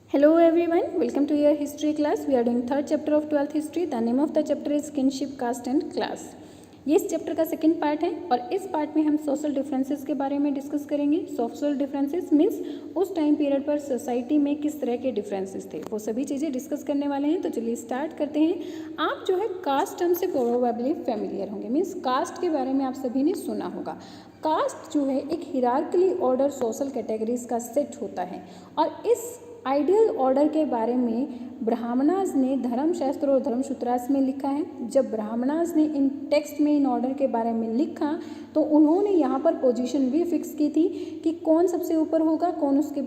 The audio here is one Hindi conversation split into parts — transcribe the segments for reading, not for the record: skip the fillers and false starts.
Hello everyone, welcome to your history class. We are doing third chapter of 12th history. The name of the chapter is kinship, caste and class. ये इस चैप्टर का सेकंड पार्ट है और इस पार्ट में हम सोशल डिफरेंसेस के बारे में डिस्कस करेंगे. सोशल डिफरेंसेस मीन्स उस टाइम पीरियड पर सोसाइटी में किस तरह के डिफरेंसेस थे, वो सभी चीज़ें डिस्कस करने वाले हैं. तो चलिए स्टार्ट करते हैं. आप जो है कास्ट टर्म से प्रोबेबली फेमिलियर होंगे. मीन्स कास्ट के बारे में आप सभी ने सुना होगा. कास्ट जो है एक हिरार्किकली ऑर्डर सोशल कैटेगरीज का सेट होता है और इस आइडियल ऑर्डर के बारे में ब्राह्मणास ने धर्मशास्त्र और धर्मसूत्रास में लिखा है. जब ब्राह्मणास ने इन टेक्स्ट में इन ऑर्डर के बारे में लिखा तो उन्होंने यहाँ पर पोजीशन भी फिक्स की थी कि कौन सबसे ऊपर होगा, कौन उसके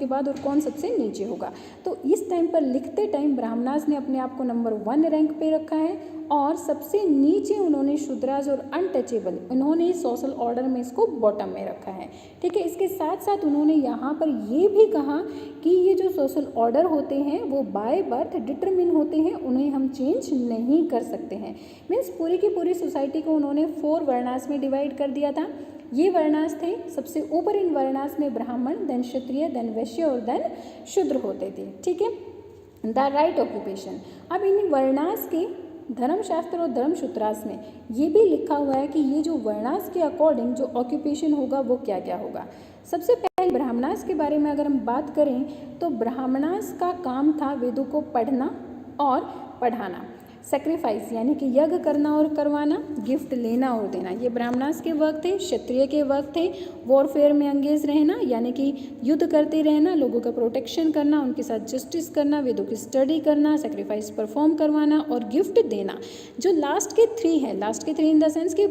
बाद और कौन सबसे नीचे होगा. तो इस टाइम पर लिखते टाइम ब्राह्मणास ने अपने आप को नंबर 1 रैंक पे रखा है और सबसे नीचे उन्होंने शूद्रास और अनटचेबल, उन्होंने सोशल ऑर्डर में इसको बॉटम में रखा है. ठीक है. इसके साथ साथ उन्होंने यहाँ पर ये भी कहा कि ये जो सोशल ऑर्डर होते हैं वो बाय बर्थ डिटरमिन होते हैं, उन्हें हम चेंज नहीं कर सकते हैं. मीन्स पूरी की पूरी सोसाइटी को उन्होंने 4 वर्णास में डिवाइड कर दिया था. ये वर्णास थे. सबसे ऊपर इन वर्णास में ब्राह्मण, देन क्षत्रिय, देन वैश्य और देन शूद्र होते थे. ठीक है. The right occupation. अब इन वर्णास के धर्मशास्त्र और धर्मसूत्रास में ये भी लिखा हुआ है कि ये जो वर्णास के अकॉर्डिंग जो ऑक्यूपेशन होगा वो क्या क्या होगा. सबसे पहले ब्राह्मणास के बारे में अगर हम बात करें तो ब्राह्मणास का काम था वेदों को पढ़ना और पढ़ाना, सेक्रीफाइस यानी कि यज्ञ करना और करवाना, गिफ्ट लेना और देना, ये ब्राह्मणास के वर्क थे. क्षत्रिय के वर्क थे वॉरफेयर में एंगेज रहना यानी कि युद्ध करते रहना, लोगों का प्रोटेक्शन करना, उनके साथ जस्टिस करना, वेदों की स्टडी करना, सेक्रीफाइस परफॉर्म करवाना और गिफ्ट देना. जो लास्ट के 3 हैं, लास्ट के 3 इन द सेंस कि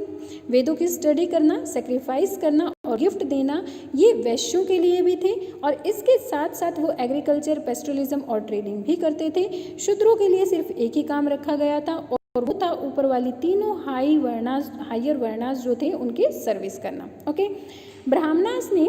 वेदों की स्टडी करना, सेक्रीफाइस करना और गिफ्ट देना, ये वैश्यों के लिए भी थे और इसके साथ साथ वो एग्रीकल्चर, पेस्टोरलिज्म और ट्रेडिंग भी करते थे. शूद्रों के लिए सिर्फ एक ही काम रखा गया था और वो था ऊपर वाली तीनों हायर वर्णास जो थे उनकी सर्विस करना. ओके. ब्राह्मणास ने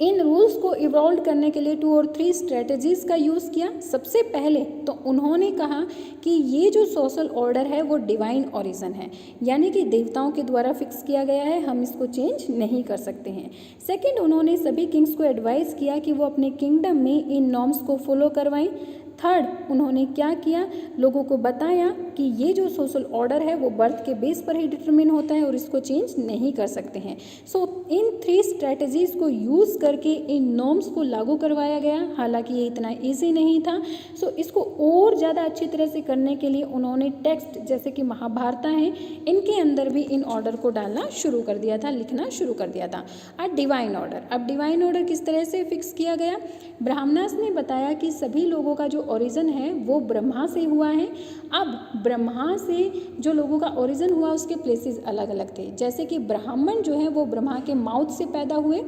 इन रूल्स को इवॉल्व करने के लिए 2 और 3 स्ट्रेटजीज का यूज़ किया. सबसे पहले तो उन्होंने कहा कि ये जो सोशल ऑर्डर है वो डिवाइन ओरिजिन है, यानी कि देवताओं के द्वारा फिक्स किया गया है, हम इसको चेंज नहीं कर सकते हैं. सेकंड, उन्होंने सभी किंग्स को एडवाइस किया कि वो अपने किंगडम में इन नॉर्म्स को फॉलो करवाएं. थर्ड, उन्होंने क्या किया, लोगों को बताया कि ये जो सोशल ऑर्डर है वो बर्थ के बेस पर ही डिटरमिन होता है और इसको चेंज नहीं कर सकते हैं. सो इन 3 स्ट्रेटजीज को यूज़ करके इन नॉर्म्स को लागू करवाया गया. हालांकि ये इतना ईजी नहीं था. सो इसको और ज़्यादा अच्छी तरह से करने के लिए उन्होंने टेक्स्ट जैसे कि महाभारत है इनके अंदर भी इन ऑर्डर को डालना शुरू कर दिया था, लिखना शुरू कर दिया था. Divine order. अब डिवाइन ऑर्डर किस तरह से फिक्स किया गया. ब्राह्मणास ने बताया कि सभी लोगों का जो ओरिजिन है वो ब्रह्मा से हुआ है. अब ब्रह्मा से जो लोगों का ओरिजिन हुआ उसके प्लेसेस अलग अलग थे. जैसे कि ब्राह्मण जो है वो ब्रह्मा के माउथ से पैदा हुए,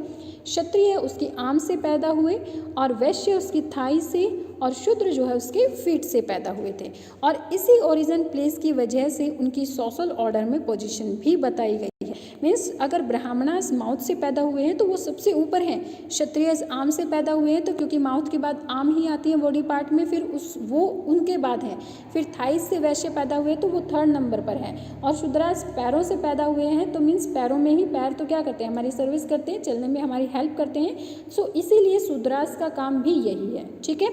क्षत्रिय उसकी आर्म से पैदा हुए और वैश्य उसकी थाई से और शूद्र जो है उसके फीट से पैदा हुए थे. और इसी ओरिजिन प्लेस की वजह से उनकी सोशल ऑर्डर में पोजीशन भी बताई गई है. मीन्स अगर ब्राह्मणास माउथ से पैदा हुए हैं तो वो सबसे ऊपर हैं, क्षत्रिय आर्म से पैदा हुए हैं तो क्योंकि माउथ के बाद आर्म ही आती है बॉडी पार्ट में, फिर वो उनके बाद है. फिर थाइस से वैश्य पैदा हुए तो वो 3rd नंबर पर है. और शूद्रास पैरों से पैदा हुए हैं तो मीन्स पैरों में ही, पैर तो क्या करते हैं, हमारी सर्विस करते हैं, चलने में हमारी हेल्प करते हैं. सो इसीलिए शूद्रास का काम भी यही है. ठीक है.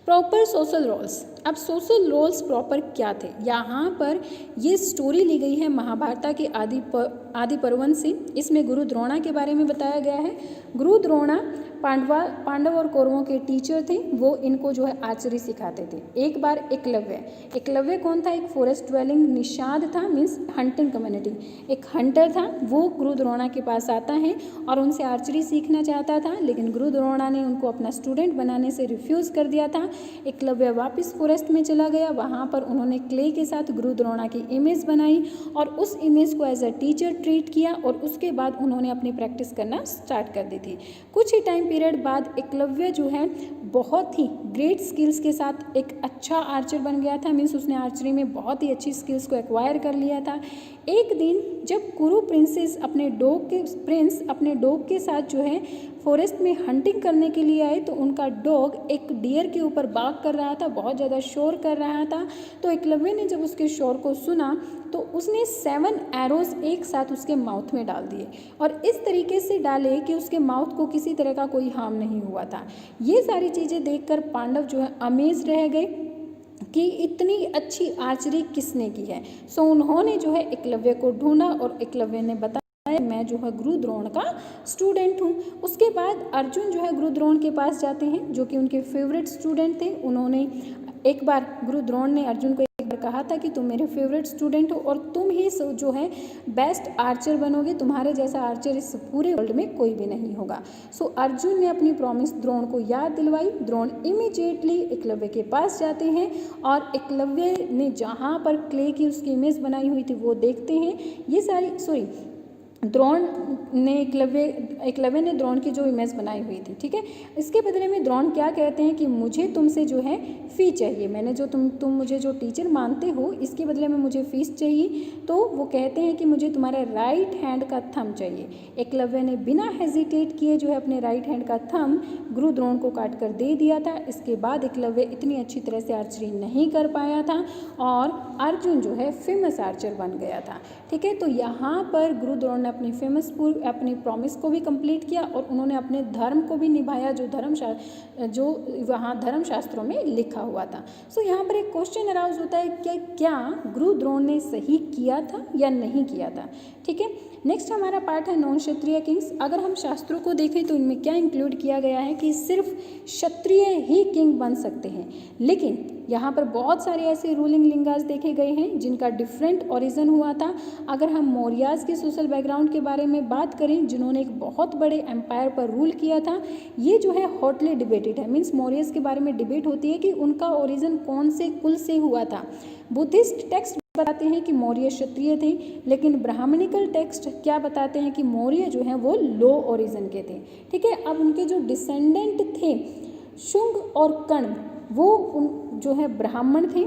Proper social roles. अब सोशल रोल्स प्रॉपर क्या थे, यहाँ पर ये स्टोरी ली गई है महाभारत के आदि पर्वन से. इसमें गुरु द्रोणा के बारे में बताया गया है. गुरु द्रोणा पांडव और कौरवों के टीचर थे. वो इनको जो है आर्चरी सिखाते थे. एक बार एकलव्य कौन था, एक फॉरेस्ट ड्वेलिंग निषाद था, मीन्स हंटिंग कम्युनिटी, एक हंटर था. वो गुरु द्रोणा के पास आता है और उनसे आर्चरी सीखना चाहता था, लेकिन गुरु द्रोणा ने उनको अपना स्टूडेंट बनाने से रिफ्यूज़ कर दिया था. एकलव्य वापस फॉरेस्ट में चला गया. वहाँ पर उन्होंने क्ले के साथ गुरु द्रोणा की इमेज बनाई और उस इमेज को एज अ टीचर ट्रीट किया और उसके बाद उन्होंने अपनी प्रैक्टिस करना स्टार्ट कर दी थी. कुछ ही टाइम पीरियड बाद एकलव्य जो है बहुत ही ग्रेट स्किल्स के साथ एक अच्छा आर्चर बन गया था. मीन्स उसने आर्चरी में बहुत ही अच्छी स्किल्स को एक्वायर कर लिया था. एक दिन जब कुरु प्रिंस अपने डॉग के साथ जो है फॉरेस्ट में हंटिंग करने के लिए आए तो उनका डॉग एक डियर के ऊपर बाग कर रहा था, बहुत ज़्यादा शोर कर रहा था। तो एकलव्य ने जब उसके शोर को सुना तो उसने 7 एरोज एक साथ उसके माउथ में डाल दिए और इस तरीके से डाले कि उसके माउथ को किसी तरह का कोई हार्म नहीं हुआ था। ये सारी चीज़ें देखकर पांडव जो है अमेज रह गए कि इतनी अच्छी आर्चरी किसने की है। सो उन्होंने जो है एकलव्य को ढूंढा और एकलव्य ने बताया मैं जो है गुरु द्रोण का स्टूडेंट हूँ। उसके बाद अर्जुन जो है गुरु द्रोण के पास जाते हैं जो कि उनके फेवरेट स्टूडेंट थे। उन्होंने एक बार गुरु द्रोण ने अर्जुन को एक बार कहा था कि तुम मेरे फेवरेट स्टूडेंट हो और तुम ही जो है बेस्ट आर्चर बनोगे, तुम्हारे जैसा आर्चर इस पूरे वर्ल्ड में कोई भी नहीं होगा। सो अर्जुन ने अपनी प्रॉमिस द्रोण को याद दिलवाई। द्रोण इमीडिएटली एकलव्य के पास जाते हैं और एकलव्य ने जहाँ पर क्ले की उसकी इमेज बनाई हुई थी वो देखते हैं। ये सारी द्रोण ने एकलव्य ने द्रोण की जो इमेज बनाई हुई थी, ठीक है, इसके बदले में द्रोण क्या कहते हैं कि मुझे तुमसे जो है फ़ी चाहिए, मैंने जो तुम मुझे जो टीचर मानते हो इसके बदले में मुझे फीस चाहिए। तो वो कहते हैं कि मुझे तुम्हारे राइट हैंड का थंब चाहिए। एकलव्य ने बिना हेजिटेट किए जो है अपने राइट हैंड का थंब गुरु द्रोण को काट कर दे दिया था। इसके बाद एकलव्य इतनी अच्छी तरह से आर्चरी नहीं कर पाया था और अर्जुन जो है फेमस आर्चर बन गया था, ठीक है। तो यहाँ पर गुरु द्रोण ने अपनी प्रॉमिस को भी कंप्लीट किया और उन्होंने अपने धर्म को भी निभाया जो वहाँ धर्मशास्त्रों में लिखा हुआ था। सो यहाँ पर एक क्वेश्चन अराउज होता है कि क्या गुरु द्रोण ने सही किया था या नहीं किया था, ठीक है। नेक्स्ट हमारा पार्ट है नॉन क्षत्रिय किंग्स। अगर हम शास्त्रों को देखें तो इनमें क्या इंक्लूड किया गया है कि सिर्फ क्षत्रिय ही किंग बन सकते हैं, लेकिन यहाँ पर बहुत सारे ऐसे रूलिंग लिंगास देखे गए हैं जिनका डिफरेंट ओरिजिन हुआ था। अगर हम मौर्यास के सोशल बैकग्राउंड के बारे में बात करें जिन्होंने एक बहुत बड़े एम्पायर पर रूल किया था, ये जो है हॉटली डिबेटेड है। मीन्स मौर्यस के बारे में डिबेट होती है कि उनका ओरिजिन कौन से कुल से हुआ था। बुद्धिस्ट टेक्स्ट बताते हैं कि मौर्य क्षत्रिय थे, लेकिन ब्राह्मणिकल टेक्स्ट क्या बताते हैं कि मौर्य जो है वो लो ओरिजिन के थे, ठीक है। अब उनके जो डिसेंडेंट थे शुंग और कर्ण वो जो है ब्राह्मण थे।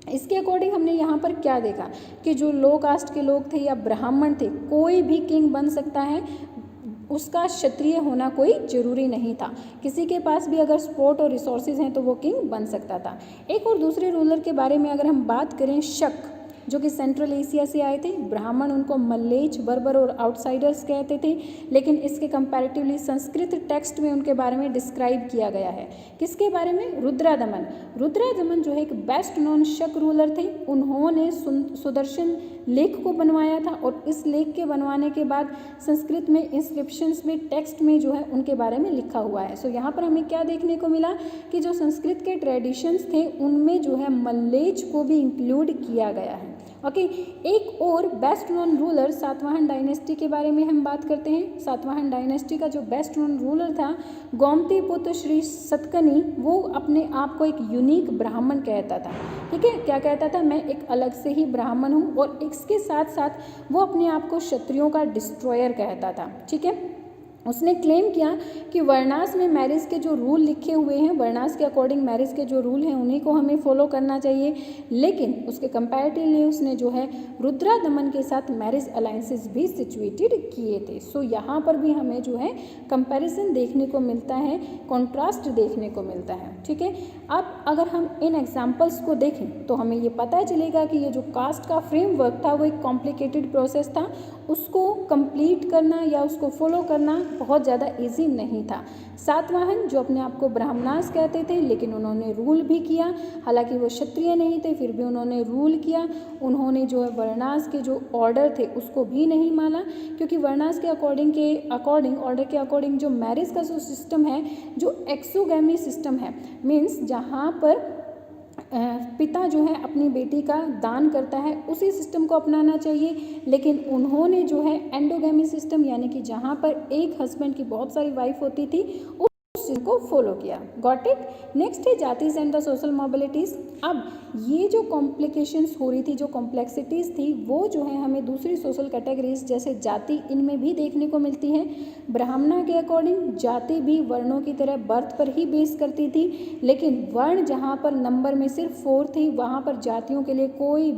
इसके अकॉर्डिंग हमने यहाँ पर क्या देखा कि जो लो कास्ट के लोग थे या ब्राह्मण थे, कोई भी किंग बन सकता है, उसका क्षत्रिय होना कोई जरूरी नहीं था। किसी के पास भी अगर सपोर्ट और रिसोर्सेज हैं तो वो किंग बन सकता था। एक और दूसरे रूलर के बारे में अगर हम बात करें, शक जो कि सेंट्रल एशिया से आए थे, ब्राह्मण उनको मल्लेच, बर्बर और आउटसाइडर्स कहते थे, लेकिन इसके कंपैरेटिवली संस्कृत टेक्स्ट में उनके बारे में डिस्क्राइब किया गया है। किसके बारे में? रुद्रादमन जो है एक बेस्ट नॉन शक रूलर थे। उन्होंने सुदर्शन लेख को बनवाया था और इस लेख के बनवाने के बाद संस्कृत में इंस्क्रिप्शंस में टेक्स्ट में जो है उनके बारे में लिखा हुआ है। सो यहाँ पर हमें क्या देखने को मिला कि जो संस्कृत के ट्रेडिशंस थे उनमें जो है मल्लेच को भी इंक्लूड किया गया है। ओके, एक और best known ruler Satavahana dynasty के बारे में हम बात करते हैं। सातवाहन डायनेस्टी का जो बेस्ट नोन रूलर था गोमती पुत्र श्री सतकर्णी, वो अपने आप को एक यूनिक ब्राह्मण कहता था, ठीक है। क्या कहता था? मैं एक अलग से ही ब्राह्मण हूँ, और इसके साथ साथ वो अपने आप को क्षत्रियों का डिस्ट्रॉयर कहता था, ठीक है। उसने क्लेम किया कि वर्णास में मैरिज के जो रूल लिखे हुए हैं, वर्णास के अकॉर्डिंग मैरिज के जो रूल हैं उन्हीं को हमें फॉलो करना चाहिए, लेकिन उसके कंपैरेटिवली उसने जो है रुद्रादमन के साथ मैरिज अलायंसेस भी सिचुएटेड किए थे। सो यहाँ पर भी हमें जो है कंपैरिजन देखने को मिलता है, कॉन्ट्रास्ट देखने को मिलता है, ठीक है। अब अगर हम इन एग्जाम्पल्स को देखें तो हमें ये पता चलेगा कि ये जो कास्ट का फ्रेमवर्क था वो एक कॉम्प्लिकेटेड प्रोसेस था, उसको कंप्लीट करना या उसको फॉलो करना बहुत ज़्यादा इजी नहीं था। सातवाहन जो अपने आप को ब्राह्मणास कहते थे, लेकिन उन्होंने रूल भी किया, हालांकि वो क्षत्रिय नहीं थे फिर भी उन्होंने रूल किया। उन्होंने जो है वर्णास के जो ऑर्डर थे उसको भी नहीं माना, क्योंकि वर्णास के ऑर्डर के अकॉर्डिंग जो मैरिज का जो सिस्टम है, जो एक्सोगैमी सिस्टम है, मीन्स जहाँ पर पिता जो है अपनी बेटी का दान करता है, उसी सिस्टम को अपनाना चाहिए। लेकिन उन्होंने जो है एंडोगैमी सिस्टम, यानी कि जहाँ पर एक हस्बैंड की बहुत सारी वाइफ होती थी, उस सिस्टम को फॉलो किया। Got it. नेक्स्ट है जातीज एंड द सोशल मोबिलिटीज़। अब ये जो कॉम्प्लिकेशंस हो रही थी, जो कॉम्प्लेक्सिटीज़ थी, वो जो है हमें दूसरी सोशल कैटेगरीज जैसे जाति, इनमें भी देखने को मिलती हैं। ब्राह्मणा के अकॉर्डिंग जाति भी वर्णों की तरह बर्थ पर ही बेस करती थी, लेकिन वर्ण जहाँ पर नंबर में सिर्फ 4 थी, वहाँ पर जातियों के लिए कोई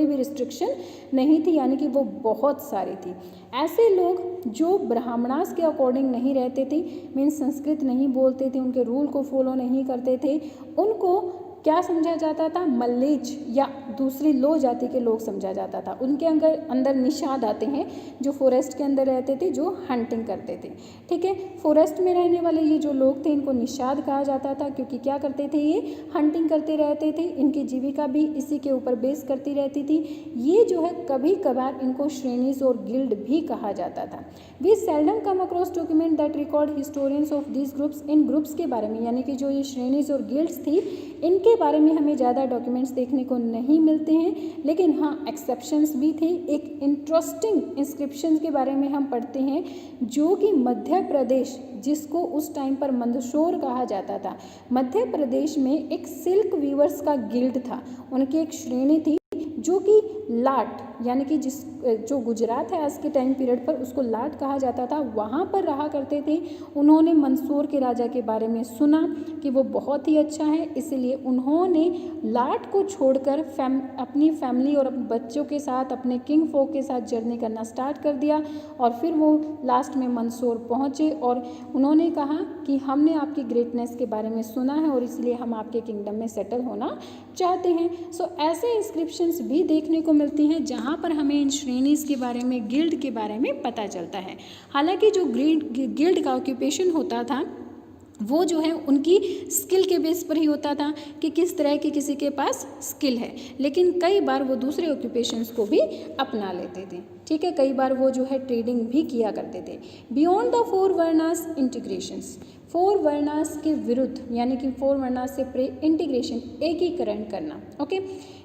भी रिस्ट्रिक्शन नहीं थी, यानी कि वो बहुत सारी थी। ऐसे लोग जो ब्राह्मणास के अकॉर्डिंग नहीं रहते थे, मीन्स संस्कृत नहीं बोलते थे, उनके रूल को फॉलो नहीं करते थे, उनको क्या समझा जाता था? मल्लेच या दूसरी लो जाति के लोग समझा जाता था। उनके अंदर निषाद आते हैं जो फॉरेस्ट के अंदर रहते थे, जो हंटिंग करते थे। ठीक है, फॉरेस्ट में रहने वाले ये जो लोग थे इनको निषाद कहा जाता था, क्योंकि क्या करते थे? ये हंटिंग करते रहते थे, इनकी जीविका भी इसी के ऊपर बेस करती रहती थी। ये जो है कभी कभार इनको श्रेणीज और गिल्ड भी कहा जाता था। We seldom come across document that record historians of this groups. इन ग्रुप्स के बारे में, यानी कि जो ये श्रेणीज और गिल्ड्स थी, इनके बारे में हमें ज़्यादा डॉक्यूमेंट्स देखने को नहीं मिलते हैं, लेकिन हाँ एक्सेप्शंस भी थे। एक इंटरेस्टिंग इंस्क्रिप्शन के बारे में हम पढ़ते हैं, जो कि मध्य प्रदेश, जिसको उस टाइम पर मंदसौर कहा जाता था, मध्य प्रदेश में एक सिल्क वीवर्स का गिल्ड था, उनकी एक श्रेणी थी जो कि लाट, यानी कि जो गुजरात है आज के टाइम पीरियड पर, उसको लाट कहा जाता था, वहाँ पर रहा करते थे। उन्होंने मंदसौर के राजा के बारे में सुना कि वो बहुत ही अच्छा है, इसलिए उन्होंने लाट को छोड़कर अपनी फैमिली और अपने बच्चों के साथ, अपने किंग फोक के साथ जर्नी करना स्टार्ट कर दिया। और फिर वो लास्ट में मंदसौर पहुँचे और उन्होंने कहा कि हमने आपकी ग्रेटनेस के बारे में सुना है और इसलिए हम आपके किंगडम में सेटल होना चाहते हैं। सो ऐसे इंस्क्रिप्शंस भी देखने को मिलती हैं जहाँ पर हमें इन श्रेणीज़ के बारे में, गिल्ड के बारे में पता चलता है। हालांकि जो गिल्ड का ऑक्यूपेशन होता था वो जो है उनकी स्किल के बेस पर ही होता था कि किस तरह की किसी के पास स्किल है, लेकिन कई बार वो दूसरे ऑक्यूपेशंस को भी अपना लेते थे। ठीक है, कई बार वो जो है ट्रेडिंग भी किया करते थे। Beyond the four varnas integrations, four varnas के विरुद्ध, यानी कि फोर वर्णास से प्रे इंटीग्रेशन, एकीकरण करना। Okay,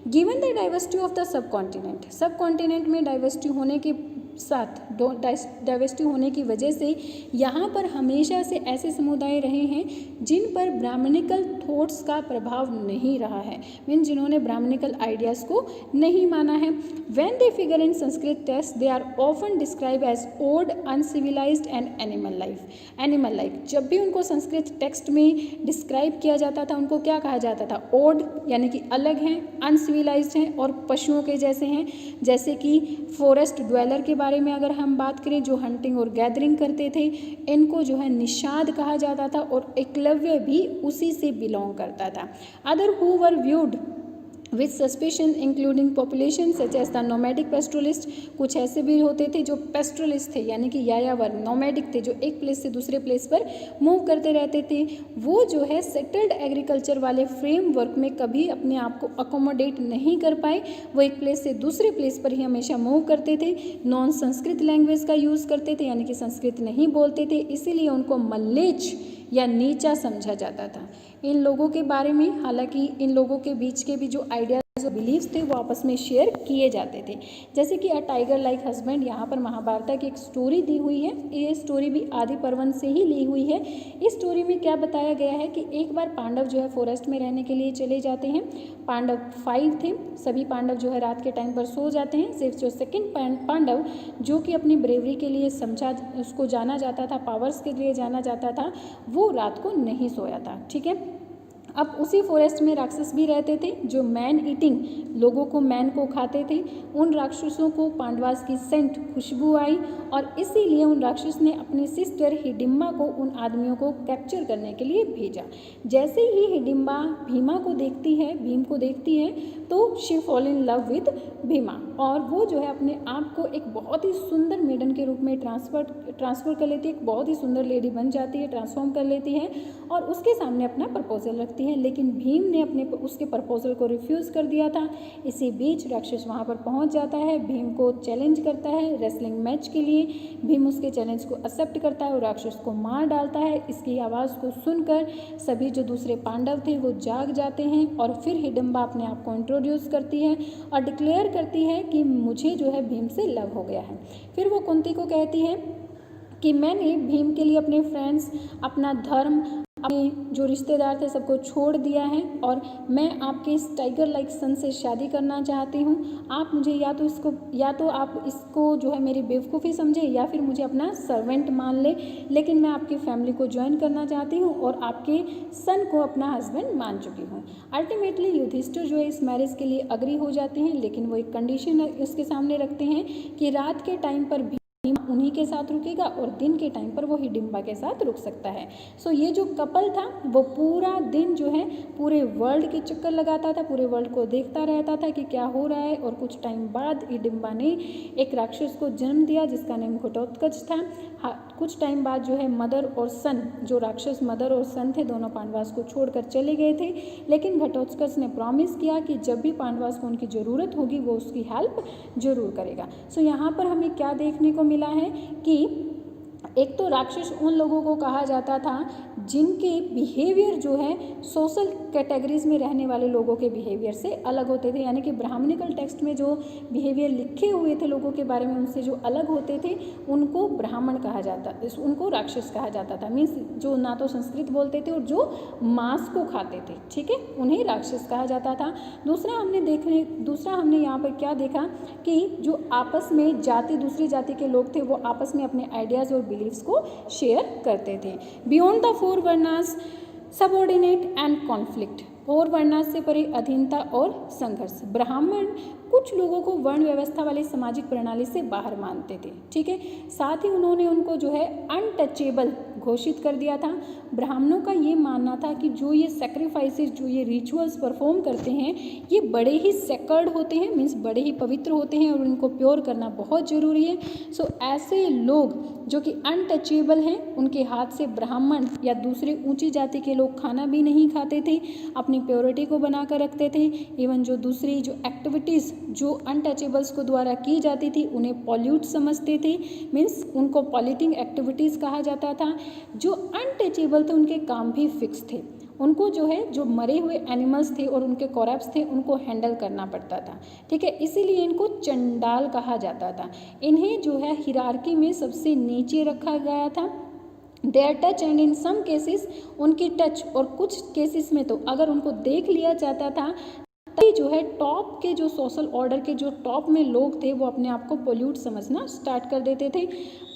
given the diversity of the sub continent, सब कॉन्टिनेंट में डाइवर्सिटी होने के साथ, डाइवर्सिटी होने की वजह से यहाँ पर हमेशा से ऐसे समुदाय रहे हैं जिन पर ब्राह्मणिकल थॉट्स का प्रभाव नहीं रहा है, मीन जिन्होंने ब्राह्मणिकल आइडियाज़ को नहीं माना है। When they figure in Sanskrit text they are often describe as odd, uncivilised and animal life. जब भी उनको संस्कृत टेक्स्ट में डिस्क्राइब किया जाता था, उनको क्या कहा जाता था? ओड, यानी कि अलग हैं, अनसिविलाइज्ड हैं और पशुओं के जैसे हैं। जैसे कि फॉरेस्ट ड्वेलर के बारे में अगर हम बात करें, जो हंटिंग और गैदरिंग करते थे, इनको जो है निषाद कहा जाता था और एकलव्य भी उसी से बिलोंग करता था। Other who were viewed with suspicion including population such as the nomadic pastoralist, कुछ ऐसे भी होते थे जो पेस्ट्रोलिस्ट थे, यानी कि यायावर, नोमैडिक थे, जो एक प्लेस से दूसरे प्लेस पर मूव करते रहते थे। वो जो है सेटल्ड एग्रीकल्चर वाले फ्रेमवर्क में कभी अपने आप को अकोमोडेट नहीं कर पाए, वो एक प्लेस से दूसरे प्लेस पर ही हमेशा मूव करते थे। नॉन संस्कृत लैंग्वेज का यूज़ करते थे, यानी कि संस्कृत नहीं बोलते थे, इसीलिए उनको मल्लेच या नीचा समझा जाता था। इन लोगों के बारे में, हालांकि इन लोगों के बीच के भी जो आइडियाज और बिलीव्स थे वो आपस में शेयर किए जाते थे। जैसे कि अ टाइगर लाइक हस्बैंड, यहाँ पर महाभारत की एक स्टोरी दी हुई है, ये स्टोरी भी आदि पर्वन से ही ली हुई है। इस स्टोरी में क्या बताया गया है कि एक बार पांडव जो है फॉरेस्ट में रहने के लिए चले जाते हैं। पांडव 5 थे, सभी पांडव जो है रात के टाइम पर सो जाते हैं। सिर्फ जो सेकंड पांडव जो कि अपनी ब्रेवरी के लिए उसको जाना जाता था, पावर्स के लिए जाना जाता था, वो रात को नहीं सोया था। ठीक है, अब उसी फॉरेस्ट में राक्षस भी रहते थे जो मैन ईटिंग, लोगों को मैन को खाते थे। उन राक्षसों को पांडवास की सेंट खुशबू आई और इसीलिए उन राक्षस ने अपनी सिस्टर हिडिम्बा को उन आदमियों को कैप्चर करने के लिए भेजा। जैसे ही हिडिम्बा भीम को देखती है तो she fall in love with Bhima और वो जो है अपने आप को एक बहुत ही सुंदर मेडन के रूप में ट्रांसफर कर लेती है, एक बहुत ही सुंदर लेडी बन जाती है, ट्रांसफॉर्म कर लेती है और उसके सामने अपना प्रपोजल रखती है। लेकिन भीम ने उसके प्रपोजल को रिफ्यूज़ कर दिया था। इसी बीच राक्षस वहाँ पर पहुँच जाता है, भीम को चैलेंज करता है रेसलिंग मैच के लिए। भीम उसके चैलेंज को एक्सेप्ट करता है और राक्षस को मार डालता है। इसकी आवाज़ को सुनकर सभी जो दूसरे पांडव थे वो जाग जाते हैं और फिर हिडिम्बा अपने आप को इंट्रोड्यूस करती है और डिक्लेयर करती है कि मुझे जो है भीम से लव हो गया है। फिर वो कुंती को कहती है कि मैंने भीम के लिए अपने फ्रेंड्स, अपना धर्म, अपने जो रिश्तेदार थे सबको छोड़ दिया है और मैं आपके इस टाइगर लाइक सन से शादी करना चाहती हूँ। आप मुझे या तो आप इसको जो है मेरी बेवकूफ़ी समझे या फिर मुझे अपना सर्वेंट मान ले, लेकिन मैं आपकी फैमिली को ज्वाइन करना चाहती हूँ और आपके सन को अपना हस्बैंड मान चुकी हूँ। अल्टीमेटली युधिष्ठिर जो है इस मैरिज के लिए अग्री हो जाते हैं, लेकिन वो एक कंडीशन उसके सामने रखते हैं कि रात के टाइम पर उन्हीं के साथ रुकेगा और दिन के टाइम पर वो हिडिंबा के साथ रुक सकता है। सो ये जो कपल था वो पूरा दिन जो है पूरे वर्ल्ड के चक्कर लगाता था, पूरे वर्ल्ड को देखता रहता था कि क्या हो रहा है। और कुछ टाइम बाद हिडिंबा ने एक राक्षस को जन्म दिया जिसका नाम घटोत्कच था। कुछ टाइम बाद जो है मदर और सन, जो राक्षस मदर और सन थे, दोनों पांडवास को छोड़कर चले गए थे। लेकिन घटोत्कच ने प्रॉमिस किया कि जब भी पांडवास को उनकी ज़रूरत होगी वो उसकी हेल्प जरूर करेगा। सो यहाँ पर हमें क्या देखने को मिला है कि एक तो राक्षस उन लोगों को कहा जाता था जिनके बिहेवियर जो है सोशल कैटेगरीज में रहने वाले लोगों के बिहेवियर से अलग होते थे, यानी कि ब्राह्मणिकल टेक्स्ट में जो बिहेवियर लिखे हुए थे लोगों के बारे में उनसे जो अलग होते थे उनको ब्राह्मण कहा जाता, उनको राक्षस कहा जाता था। मीन्स जो ना तो संस्कृत बोलते थे और जो मांस को खाते थे, ठीक है, उन्हें राक्षस कहा जाता था। दूसरा हमने यहाँ पर क्या देखा कि जो आपस में दूसरी जाति के लोग थे वो आपस में अपने आइडियाज़ और बिलीव्स को शेयर करते थे। Beyond the four varnas, subordinate and conflict, four varnas से परे अधीनता और संघर्ष। ब्राह्मण कुछ लोगों को वर्ण व्यवस्था वाली सामाजिक प्रणाली से बाहर मानते थे, ठीक है। साथ ही उन्होंने उनको जो है अनटचेबल घोषित कर दिया था। ब्राह्मणों का ये मानना था कि जो ये सेक्रीफाइसेस, जो ये रिचुअल्स परफॉर्म करते हैं ये बड़े ही सेक्रेड होते हैं, मीन्स बड़े ही पवित्र होते हैं और उनको प्योर करना बहुत ज़रूरी है। सो ऐसे लोग जो कि अनटचेबल हैं उनके हाथ से ब्राह्मण या दूसरे ऊंची जाति के लोग खाना भी नहीं खाते थे, अपनी प्योरिटी को बना कर रखते थे। इवन जो दूसरी जो एक्टिविटीज़ जो अनटचेबल्स को द्वारा की जाती थी उन्हें पॉल्यूट समझते थे, मीन्स उनको पॉल्यूटिंग एक्टिविटीज़ कहा जाता था। जो अनटचेबल थे उनके काम भी फिक्स थे, उनको जो है जो मरे हुए एनिमल्स थे और उनके कॉरप्स थे उनको हैंडल करना पड़ता था, ठीक है। इसीलिए इनको चंडाल कहा जाता था। इन्हें जो है हिरार्की में सबसे नीचे रखा गया था। Their touch and in some cases, उनकी टच और कुछ केसेस में तो अगर उनको देख लिया जाता था तभी जो है टॉप के जो सोशल ऑर्डर के जो टॉप में लोग थे वो अपने आप को पोल्यूट समझना स्टार्ट कर देते थे।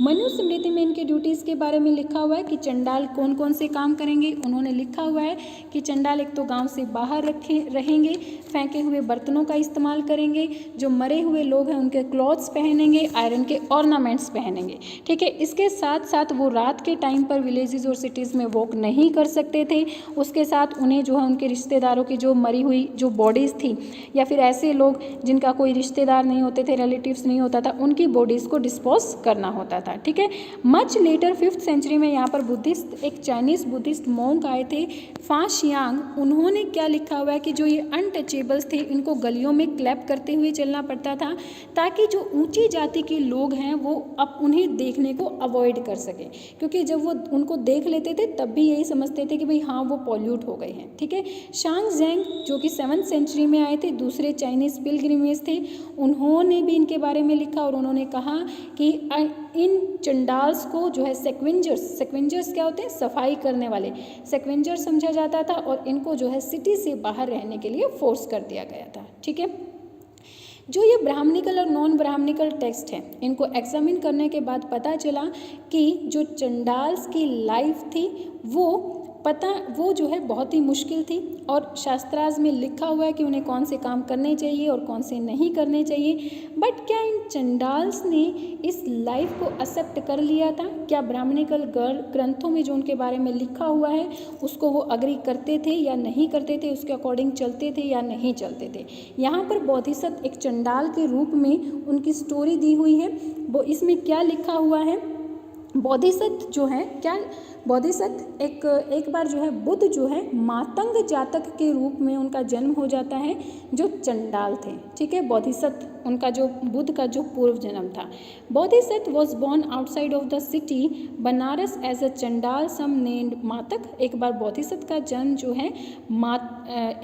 मनुस्मृति में इनके ड्यूटीज़ के बारे में लिखा हुआ है कि चंडाल कौन कौन से काम करेंगे। उन्होंने लिखा हुआ है कि चंडाल एक तो गांव से बाहर रहेंगे, फेंके हुए बर्तनों का इस्तेमाल करेंगे, जो मरे हुए लोग हैं उनके क्लॉथ्स पहनेंगे, आयरन के ऑर्नामेंट्स पहनेंगे, ठीक है। इसके साथ साथ वो रात के टाइम पर विलेजेस और सिटीज़ में वॉक नहीं कर सकते थे। उसके साथ उन्हें जो है उनके रिश्तेदारों की जो मरी हुई जो बॉडीज़ थी या फिर ऐसे लोग जिनका कोई रिश्तेदार नहीं होते थे, रिलेटिव्स नहीं होता था, उनकी बॉडीज़ को डिस्पोज करना होता था, ठीक है। मच लेटर 5th सेंचुरी में यहाँ पर बुद्धिस्ट एक चाइनीज़ बुद्धिस्ट मॉन्क आए थे फा शियांग। उन्होंने क्या लिखा हुआ है कि जो ये अनटचेबल्स थे इनको गलियों में क्लैप करते हुए चलना पड़ता था ताकि जो ऊंची जाति के लोग हैं वो अब उन्हें देखने को अवॉइड कर सके, क्योंकि जब वो उनको देख लेते थे तब भी यही समझते थे कि भाई हाँ वो पॉल्यूट हो गए हैं, ठीक है। शांग जेंग जो कि 7th सेंचुरी में आए थे, दूसरे चाइनीज़ पिलग्रिमेज थे, उन्होंने भी इनके बारे में लिखा और उन्होंने कहा कि इन चंडाल्स को जो है सेक्वेंजर्स क्या होते हैं, सफाई करने वाले सेक्वेंजर समझा जाता था और इनको जो है सिटी से बाहर रहने के लिए फोर्स कर दिया गया था, ठीक है। जो ये ब्राह्मणिकल और नॉन ब्राह्मणिकल टेक्स्ट है इनको एग्जामिन करने के बाद पता चला कि जो चंडाल्स की लाइफ थी वो जो है बहुत ही मुश्किल थी और शास्त्रार्थ में लिखा हुआ है कि उन्हें कौन से काम करने चाहिए और कौन से नहीं करने चाहिए। बट क्या इन चंडाल्स ने इस लाइफ को एक्सेप्ट कर लिया था? क्या ब्राह्मणिकल ग्रंथों में जो उनके बारे में लिखा हुआ है उसको वो अग्री करते थे या नहीं करते थे, उसके अकॉर्डिंग चलते थे या नहीं चलते थे? यहाँ पर बोधिसत्व एक चंडाल के रूप में उनकी स्टोरी दी हुई है। वो इसमें क्या लिखा हुआ है, बोधिसत्व जो है क्या बोधिसत्व एक बार जो है बुद्ध जो है मातंग जातक के रूप में उनका जन्म हो जाता है जो चंडाल थे, ठीक है। बोधिसत्व उनका जो बुद्ध का जो पूर्व जन्म था। Bodhisattva was born outside of the city Banaras as a Chandal some named मातक। एक बार बोधिसत्व का जन्म जो है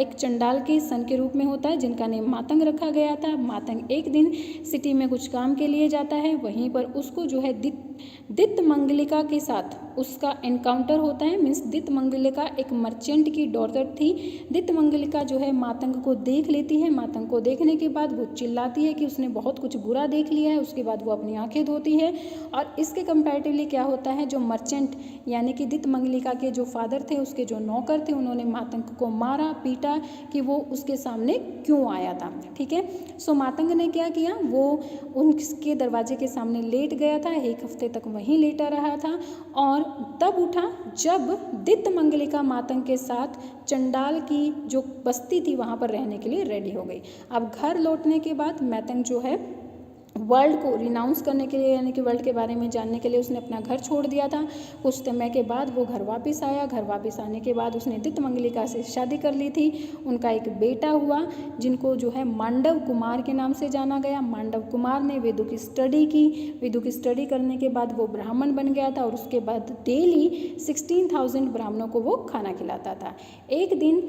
एक चंडाल के सन के रूप में होता है जिनका नेम मातंग रखा गया था। मातंग एक दिन सिटी में कुछ काम के लिए जाता है, वहीं पर उसको जो है दित्य मंगलिका के साथ उसका एनकाउंटर होता है। मीन्स दितमंगलिका एक मर्चेंट की डॉटर थी। दितमंगलिका जो है मातंग को देख लेती है। मातंग को देखने के बाद वो चिल्लाती है कि उसने बहुत कुछ बुरा देख लिया है। उसके बाद वो अपनी आंखें धोती है। और इसके कंपैरेटिवली क्या होता है, जो मर्चेंट यानी कि दितमंगलिका के जो फादर थे, उसके जो नौकर थे, उन्होंने मातंग को मारा पीटा कि वो उसके सामने क्यों आया था। ठीक है, सो मातंग ने क्या किया, वो उनके दरवाजे के सामने लेट गया था। 1 हफ्ते तक वहीं लेटा रहा था और तब उठा जब दितमंगलिका मातंग के साथ चंडाल की जो बस्ती थी वहाँ पर रहने के लिए रेडी हो गई। अब घर लौटने के बाद मातंग जो है वर्ल्ड को रिनाउंस करने के लिए यानी कि वर्ल्ड के बारे में जानने के लिए उसने अपना घर छोड़ दिया था। कुछ समय के बाद वो घर वापस आया। घर वापस आने के बाद उसने दितमंगलिका से शादी कर ली थी। उनका एक बेटा हुआ जिनको जो है मांडव कुमार के नाम से जाना गया। मांडव कुमार ने वेदों की स्टडी की। वेदों की स्टडी करने के बाद वो ब्राह्मण बन गया था और उसके बाद डेली 16,000 ब्राह्मणों को वो खाना खिलाता था। एक दिन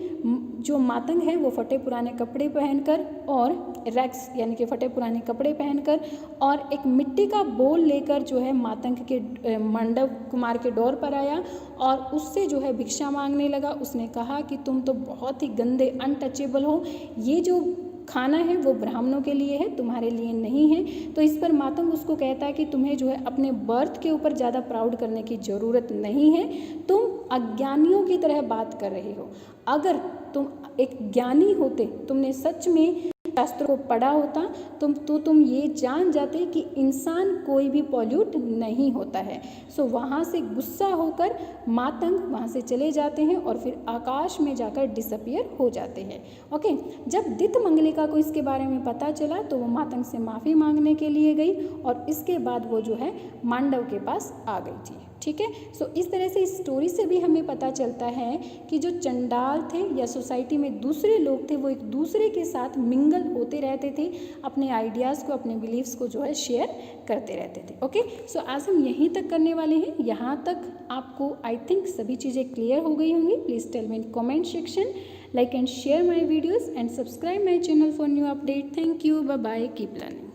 जो मातंग है वो फटे पुराने कपड़े पहनकर और रैक्स यानी कि फटे पुराने कपड़े पहनकर और एक मिट्टी का बोल लेकर जो है मातंग के मांडव कुमार के डोर पर आया और उससे जो है भिक्षा मांगने लगा। उसने कहा कि तुम तो बहुत ही गंदे अनटचेबल हो, ये जो खाना है वो ब्राह्मणों के लिए है, तुम्हारे लिए नहीं है। तो इस पर मातंग उसको कहता है कि तुम्हें जो है अपने बर्थ के ऊपर ज़्यादा प्राउड करने की ज़रूरत नहीं है, तुम अज्ञानियों की तरह बात कर रहे हो। अगर तुम एक ज्ञानी होते, तुमने सच में शास्त्र को पढ़ा होता तो तुम ये जान जाते कि इंसान कोई भी पॉल्यूट नहीं होता है। सो वहाँ से गुस्सा होकर मातंग वहाँ से चले जाते हैं और फिर आकाश में जाकर डिसअपियर हो जाते हैं। ओके, जब दितमंगलिका को इसके बारे में पता चला तो वो मातंग से माफ़ी मांगने के लिए गई और इसके बाद वो जो है मांडव के पास आ गई थी। ठीक है, सो इस तरह से इस स्टोरी से भी हमें पता चलता है कि जो चंडाल थे या सोसाइटी में दूसरे लोग थे वो एक दूसरे के साथ मिंगल होते रहते थे, अपने आइडियाज़ को अपने बिलीव्स को जो है शेयर करते रहते थे। ओके, सो आज हम यहीं तक करने वाले हैं। यहाँ तक आपको आई थिंक सभी चीज़ें क्लियर हो गई होंगी। Please tell me in comment section, like and share my videos and subscribe my channel for new update. Thank you, bye bye, keep learning.